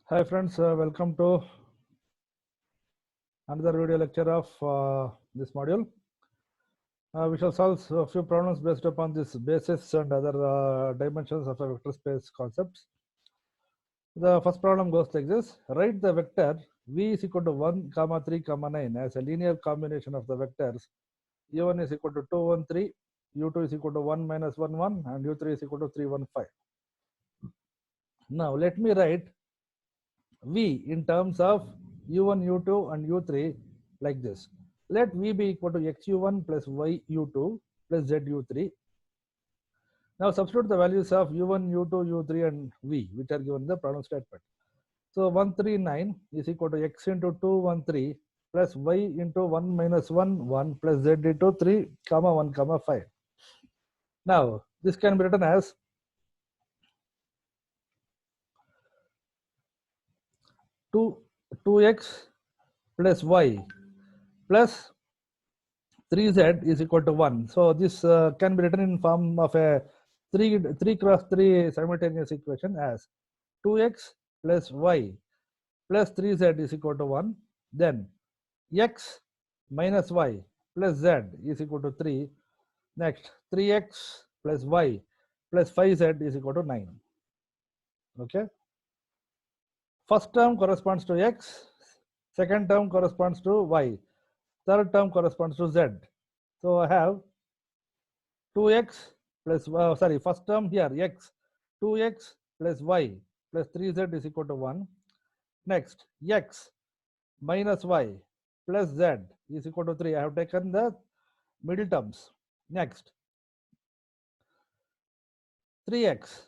Hi friends, welcome to another video lecture of this module. We shall solve a few problems based upon this basis and other dimensions of a vector space concepts. The first problem goes like this. Write the vector v is equal to 1, 3, 9 as a linear combination of the vectors u1 is equal to 2, 1, 3, u2 is equal to 1, minus 1, 1 and u3 is equal to 3, 1, 5. Now let me write v in terms of u1, u2 and u3 like this. Let v be equal to xu1 plus yu2 plus zu3. Now substitute the values of u1, u2, u3 and v which are given in the problem statement. So 139 is equal to x into 2, 1, 3 plus y into 1 minus 1, 1 plus z into 3, 1, 5. Now this can be written as 2x plus y plus 3z is equal to 1. So this can be written in form of a 3 cross 3 simultaneous equation as 2x plus y plus 3z is equal to 1. Then x minus y plus z is equal to 3. Next 3x plus y plus 5z is equal to 9. Okay. First term corresponds to x, second term corresponds to y, third term corresponds to z. So I have 2x plus first term here x, 2x plus y plus 3z is equal to 1. Next x minus y plus z is equal to 3. I have taken the middle terms. Next 3x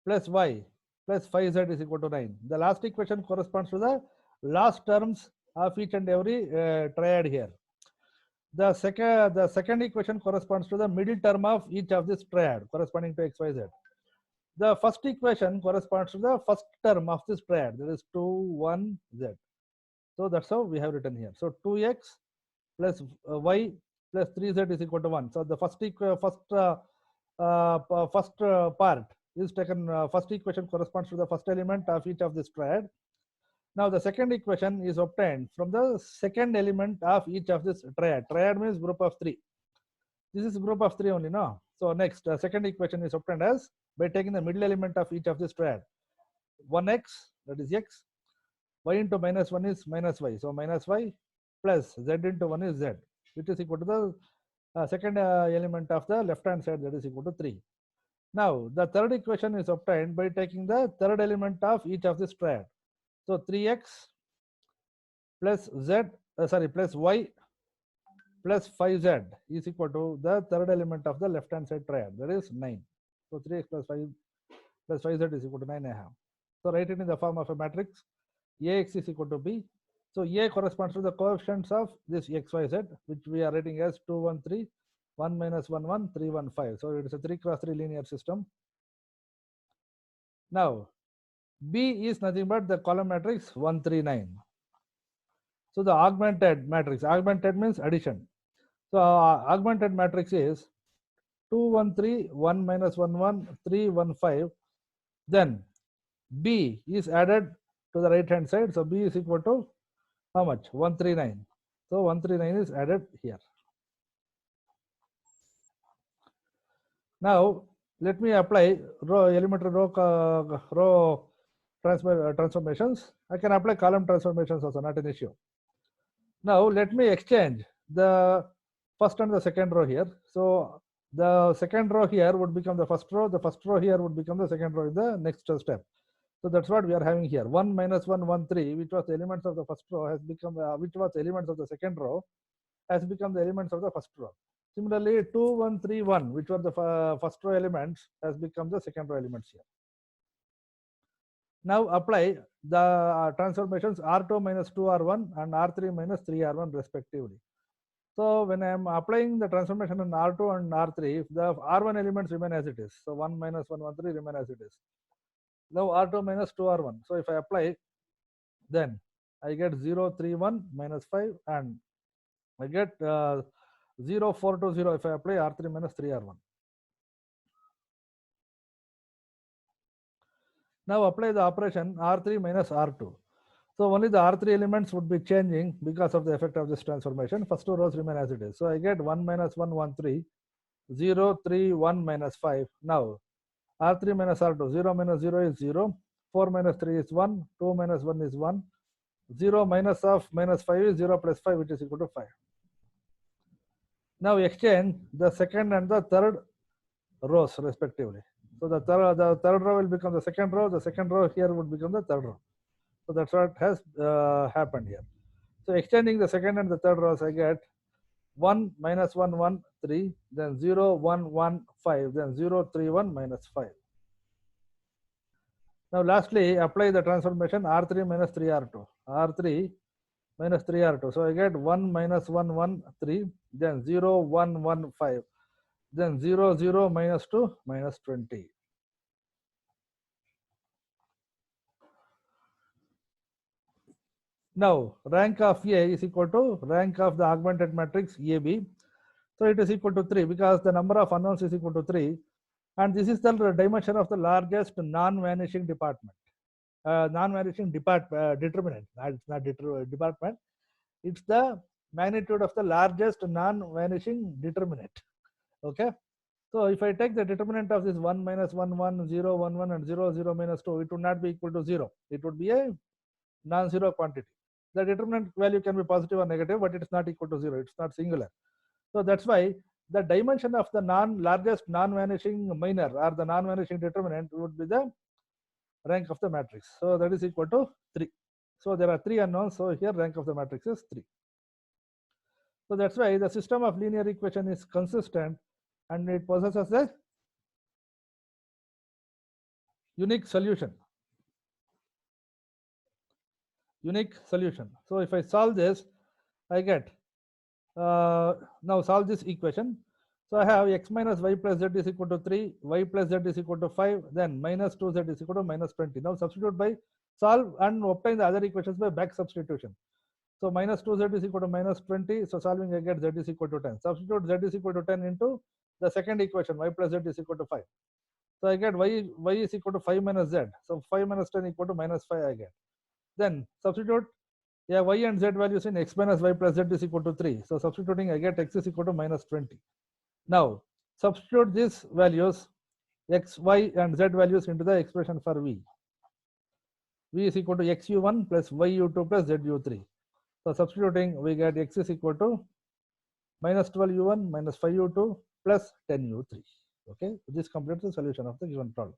plus y plus 5z is equal to 9. The last equation corresponds to the last terms of each and every triad here. The second equation corresponds to the middle term of each of this triad corresponding to x, y, z. The first equation corresponds to the first term of this triad, that is 2, 1, z. So that's how we have written here. So 2x plus y plus 3z is equal to 1. So the first part is taken, first equation corresponds to the first element of each of this triad. Now the second equation is obtained from the second element of each of this triad. Triad means group of 3. This is group of 3 only, no? So next, second equation is obtained as by taking the middle element of each of this triad. 1x, that is x, y into minus 1 is minus y. So minus y plus z into 1 is z, which is equal to the second element of the left hand side, that is equal to 3. Now the third equation is obtained by taking the third element of each of this triad. So 3x plus plus y plus 5z is equal to the third element of the left hand side triad, that is 9. So 3x plus 5 plus 5z is equal to 9 I have. So write it in the form of a matrix. Ax is equal to b. So a corresponds to the coefficients of this x, y, z, which we are writing as 2, 1, 3, 1 minus 1, 1, 3, 1, 5. So it is a 3 cross 3 linear system. Now b is nothing but the column matrix 1, 3, 9. So the augmented matrix, augmented means addition. So augmented matrix is 2, 1, 3, 1 minus 1, 1, 3, 1, 5. Then b is added to the right hand side. So b is equal to how much? 139. So 139 is added here. Now let me apply elementary row transformations. I can apply column transformations also, not an issue. Now let me exchange the first and the second row here. So the second row here would become the first row. The first row here would become the second row in the next step. So that's what we are having here. 1 minus 1, 1, 3, which was the elements of the first row, has become, which was the elements of the second row, has become the elements of the first row. Similarly, 2, 1, 3, 1, which were the first row elements, has become the second row elements here. Now apply the transformations R2 minus 2R1 and R3 minus 3R1 respectively. So when I am applying the transformation in R2 and R3, the R1 elements remain as it is. So 1 minus 1, 1, 3 remain as it is. Now R2 minus 2R1. So if I apply, then I get 0, 3, 1 minus 5 and I get 0, 4, 2, 0 if I apply R3 minus 3R1. Now apply the operation R3 minus R2. So only the R3 elements would be changing because of the effect of this transformation. First two rows remain as it is. So I get 1 minus 1, 1, 3, 0, 3, 1 minus 5. Now R3 minus R2, 0 minus 0 is 0, 4 minus 3 is 1, 2 minus 1 is 1, 0 minus of minus 5 is 0 plus 5, which is equal to 5. Now exchange the second and the third rows respectively. So the third row will become the second row here would become the third row. So that's what has happened here. So extending the second and the third rows, I get 1 minus 1, 1, 3, then 0, 1, 1, 5, then 0, 3, 1 minus 5. Now lastly, apply the transformation R3 minus 3R2. R3 minus 3R2. So I get 1 minus 1, 1, 3, then 0, 1, 1, 5, then 0, 0 minus 2 minus 20. Now rank of A is equal to rank of the augmented matrix AB. So it is equal to 3 because the number of unknowns is equal to 3. And this is the dimension of the largest non-vanishing department. Non-vanishing determinant. It's not department. It's the magnitude of the largest non-vanishing determinant. Okay. So if I take the determinant of this 1 minus 1, 1, 0, 1, 1 and 0, 0 minus 2, it would not be equal to 0. It would be a non-zero quantity. The determinant value can be positive or negative, but it is not equal to 0. It's not singular. So that's why the dimension of the largest non-vanishing minor or the non-vanishing determinant would be the rank of the matrix. So that is equal to 3. So there are 3 unknowns. So here rank of the matrix is 3. So that's why the system of linear equation is consistent and it possesses a unique solution. So if I solve this, I get now solve this equation. So I have x minus y plus z is equal to 3, y plus z is equal to 5, then minus 2z is equal to minus 20. Now substitute by solve and obtain the other equations by back substitution. So minus 2z is equal to minus 20. So solving I get z is equal to 10. Substitute z is equal to 10 into the second equation, y plus z is equal to 5. So I get y is equal to 5 minus z. So 5 minus 10 equal to minus 5 I get. Then substitute y and z values in x minus y plus z is equal to 3. So substituting I get x is equal to minus 20. Now substitute these values x, y and z values into the expression for v. V is equal to xu1 plus yu2 plus zu3. So substituting we get x is equal to minus 12u1 minus 5u2 plus 10u3. Okay, this completes the solution of the given problem.